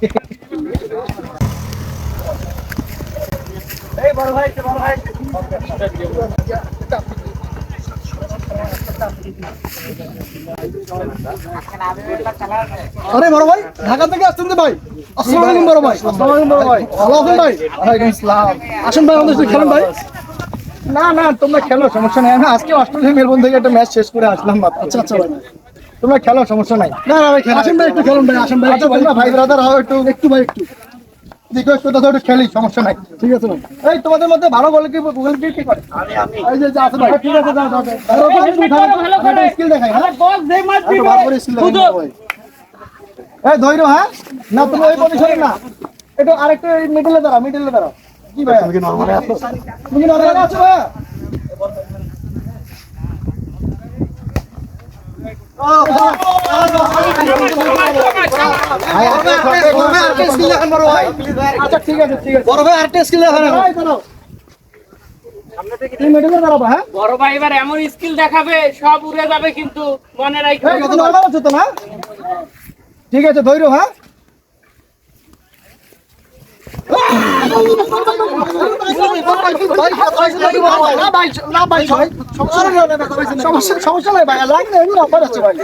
এই বড় ভাই বড় ভাই আরে বড় ভাই ঢাকা থেকে আসছেন তো ভাই আসসালামু আলাইকুম বড় ভাই আসসালামু আলাইকুম বড় ভাই ভালো আছেন ভাই ওয়ালাইকুম আসসালাম আসেন ভাই আমাদের সাথে খেলেন ভাই না না তোমরা খেলো সমস্যা নেই আমি আজকে অস্ট্রেলিয়া মেলবোর্ন থেকে একটা ম্যাচ শেষ করে আসলাম আচ্ছা আচ্ছা ভাই তোমরা খেলো সমস্যা নাই না না ভাই আসেন ভাই একটু খেলুন ভাই আসেন ভাই আচ্ছা ভাই ব্রাদার হও একটু ভাই একটু রিকোয়েস্ট করতে একটু খেলি সমস্যা নাই ঠিক আছে ভাই এই তোমাদের মধ্যে ভালো বলে কি গুগল কি করে আমি এই যে আছে ভাই ঠিক আছে যাও ভালো করে স্কিল দেখাই হ্যাঁ বল যে ম্যাচ দিবে ভালো করে স্কিল দেখাই ভাই এই ধইরো হ্যাঁ না তুমি ওই পজিশনে না একটু আরেকটু মিডলে দাঁড়াও কি ভাই তুমি কি নরমালে আছো ভাই আচ্ছা ঠিক আছে বড় ভাই আরেকটা স্কিল দেখান বড় ভাই এবার এমন স্কিল দেখাবে সব উড়ে যাবে কিন্তু মনে রাখবে তো না ঠিক আছে ধৈর্য হ্যাঁ সমস্যা নাই ভাই লাগলে অফার আছে ভাই